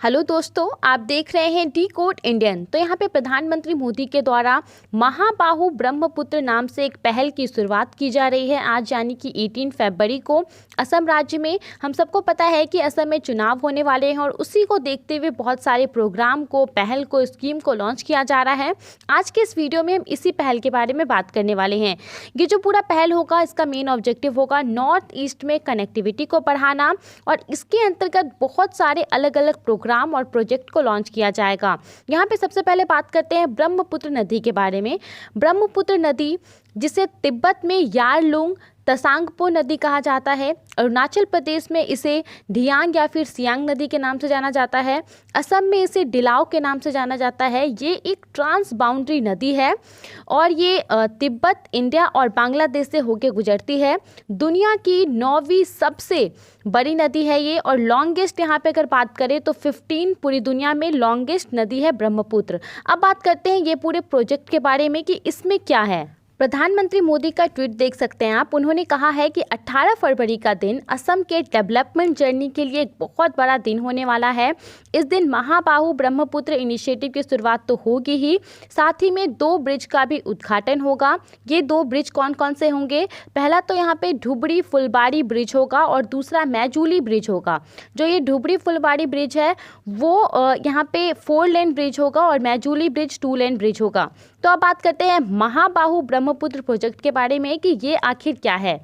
Hello दोस्तों, आप देख रहे हैं डी कोड इंडियन। तो यहाँ पे प्रधानमंत्री मोदी के द्वारा महाबाहु ब्रह्मपुत्र नाम से एक पहल की शुरुआत की जा रही है आज, यानी कि 18 फरवरी को असम राज्य में। हम सबको पता है कि असम में चुनाव होने वाले हैं और उसी को देखते हुए बहुत सारे प्रोग्राम को, पहल को, स्कीम को लॉन्च किया जा रहा है। आज के इस वीडियो में हम इसी पहल के बारे में बात करने वाले हैं। ये जो पूरा पहल होगा, इसका मेन ऑब्जेक्टिव होगा नॉर्थ ईस्ट में कनेक्टिविटी को बढ़ाना और इसके अंतर्गत बहुत सारे अलग अलग प्रोग्राम और प्रोजेक्ट को लॉन्च किया जाएगा। यहाँ पे सबसे पहले बात करते हैं ब्रह्मपुत्र नदी के बारे में। ब्रह्मपुत्र नदी, जिसे तिब्बत में यारलुंग तसांगपो नदी कहा जाता है, अरुणाचल प्रदेश में इसे धियांग या फिर सियांग नदी के नाम से जाना जाता है, असम में इसे डिलाओ के नाम से जाना जाता है। ये एक ट्रांस बाउंड्री नदी है और ये तिब्बत, इंडिया और बांग्लादेश से होकर गुजरती है। दुनिया की 9वीं सबसे बड़ी नदी है ये और लॉन्गेस्ट, यहाँ पे अगर बात करें तो 15 पूरी दुनिया में लॉन्गेस्ट नदी है ब्रह्मपुत्र। अब बात करते हैं ये पूरे प्रोजेक्ट के बारे में कि इसमें क्या है। प्रधानमंत्री मोदी का ट्वीट देख सकते हैं आप। उन्होंने कहा है कि 18 फरवरी का दिन असम के डेवलपमेंट जर्नी के लिए एक बहुत बड़ा दिन होने वाला है। इस दिन महाबाहु ब्रह्मपुत्र इनिशिएटिव की शुरुआत तो होगी ही, साथ ही में 2 ब्रिज का भी उद्घाटन होगा। ये 2 ब्रिज कौन कौन से होंगे? पहला तो यहाँ पे ढुबरी फुलबाड़ी ब्रिज होगा और दूसरा मैजूली ब्रिज होगा। जो ये ढुबरी फुलबाड़ी ब्रिज है वो यहाँ पे 4 लेन ब्रिज होगा और मैजूली ब्रिज 2 लेन ब्रिज होगा। तो अब बात करते हैं महाबाहु ब्रह्मपुत्र प्रोजेक्ट के बारे में कि ये आखिर क्या है।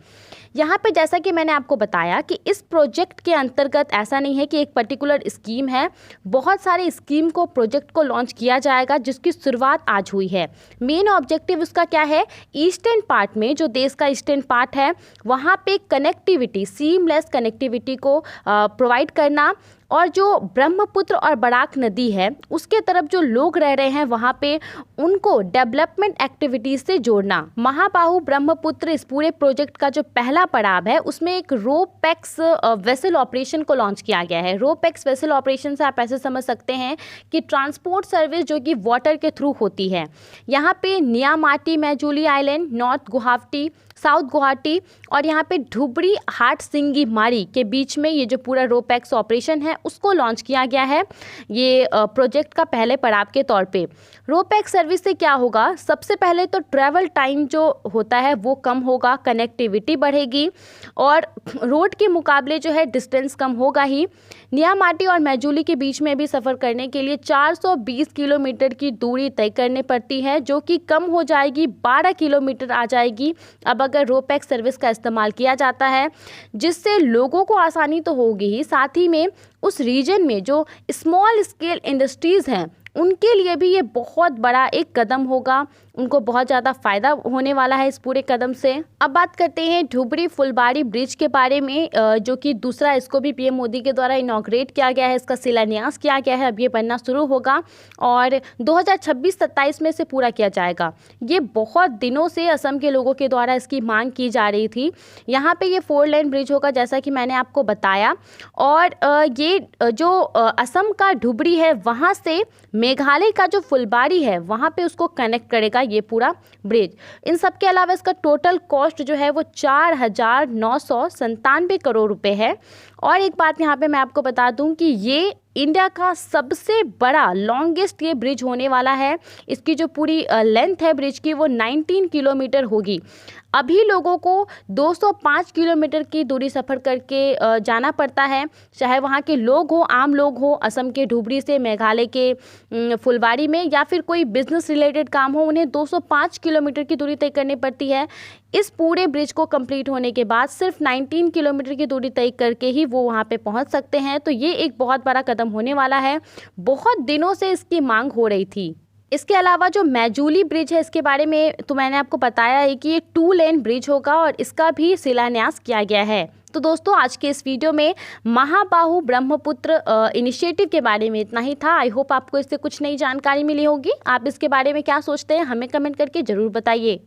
यहाँ पे जैसा कि मैंने आपको बताया कि इस प्रोजेक्ट के अंतर्गत ऐसा नहीं है कि एक पर्टिकुलर स्कीम है, बहुत सारे स्कीम को, प्रोजेक्ट को लॉन्च किया जाएगा जिसकी शुरुआत आज हुई है। मेन ऑब्जेक्टिव उसका क्या है? ईस्टर्न पार्ट में, जो देश का ईस्टर्न पार्ट है, वहाँ पे कनेक्टिविटी, सीमलेस कनेक्टिविटी को प्रोवाइड करना और जो ब्रह्मपुत्र और बराक नदी है उसके तरफ जो लोग रह रहे हैं वहाँ पे उनको डेवलपमेंट एक्टिविटीज से जोड़ना। महाबाहु ब्रह्मपुत्र इस पूरे प्रोजेक्ट का जो पहला पड़ाव है उसमें एक रोपैक्स वेसल ऑपरेशन को लॉन्च किया गया है। रोपैक्स वेसल ऑपरेशन से आप ऐसे समझ सकते हैं कि ट्रांसपोर्ट सर्विस जो कि वाटर के थ्रू होती है। यहाँ पे Neamati Majuli island, north Guwahati, south Guwahati और यहाँ पे ढुबरी हाटसिंगी मारी के बीच में ये जो पूरा रोपैक्स ऑपरेशन है उसको लॉन्च किया गया है ये प्रोजेक्ट का पहले पड़ाव के तौर पे। रोपैक्स सर्विस से क्या होगा? सबसे पहले तो ट्रैवल टाइम जो होता है वो कम होगा, कनेक्टिविटी बढ़ेगी और रोड के मुकाबले जो है डिस्टेंस कम होगा ही। नियामाटी और मैजूली के बीच में भी सफ़र करने के लिए 420 किलोमीटर की दूरी तय करनी पड़ती है, जो कि कम हो जाएगी, 12 किलोमीटर आ जाएगी अब अगर रोपैक्स सर्विस का इस्तेमाल किया जाता है, जिससे लोगों को आसानी तो होगी ही, साथ ही में उस रीजन में जो स्मॉल स्केल इंडस्ट्रीज़ हैं उनके लिए भी ये बहुत बड़ा एक कदम होगा, उनको बहुत ज़्यादा फ़ायदा होने वाला है इस पूरे कदम से। अब बात करते हैं ढुबरी फुलबाड़ी ब्रिज के बारे में, जो कि दूसरा, इसको भी पीएम मोदी के द्वारा इनॉग्रेट किया गया है, इसका शिलान्यास किया गया है। अब ये बनना शुरू होगा और 2026-27 में से पूरा किया जाएगा। ये बहुत दिनों से असम के लोगों के द्वारा इसकी मांग की जा रही थी। यहाँ पर ये 4 लेन ब्रिज होगा जैसा कि मैंने आपको बताया और ये जो असम का ढुबरी है वहाँ से मेघालय का जो फुलबाड़ी है वहाँ पे उसको कनेक्ट करेगा ये पूरा ब्रिज। इन सब के अलावा इसका टोटल कॉस्ट जो है वो 4,997 करोड़ रुपए है। और एक बात यहाँ पे मैं आपको बता दूं कि ये इंडिया का सबसे बड़ा लॉन्गेस्ट ये ब्रिज होने वाला है। इसकी जो पूरी लेंथ है ब्रिज की वो 19 किलोमीटर होगी। अभी लोगों को 205 किलोमीटर की दूरी सफ़र करके जाना पड़ता है, चाहे वहाँ के लोग हो, आम लोग हो, असम के ढुबरी से मेघालय के फुलबाड़ी में, या फिर कोई बिजनेस रिलेटेड काम हो, उन्हें 205 किलोमीटर की दूरी तय करनी पड़ती है। इस पूरे ब्रिज को कंप्लीट होने के बाद सिर्फ 19 किलोमीटर की दूरी तय करके ही वो वहाँ पे पहुँच सकते हैं। तो ये एक बहुत बड़ा कदम होने वाला है, बहुत दिनों से इसकी मांग हो रही थी। इसके अलावा जो मैजूली ब्रिज है इसके बारे में तो मैंने आपको बताया है कि ये 2 लेन ब्रिज होगा और इसका भी शिलान्यास किया गया है। तो दोस्तों, आज के इस वीडियो में महाबाहु ब्रह्मपुत्र इनिशिएटिव के बारे में इतना ही था। आई होप आपको इससे कुछ नई जानकारी मिली होगी। आप इसके बारे में क्या सोचते हैं हमें कमेंट करके ज़रूर बताइए।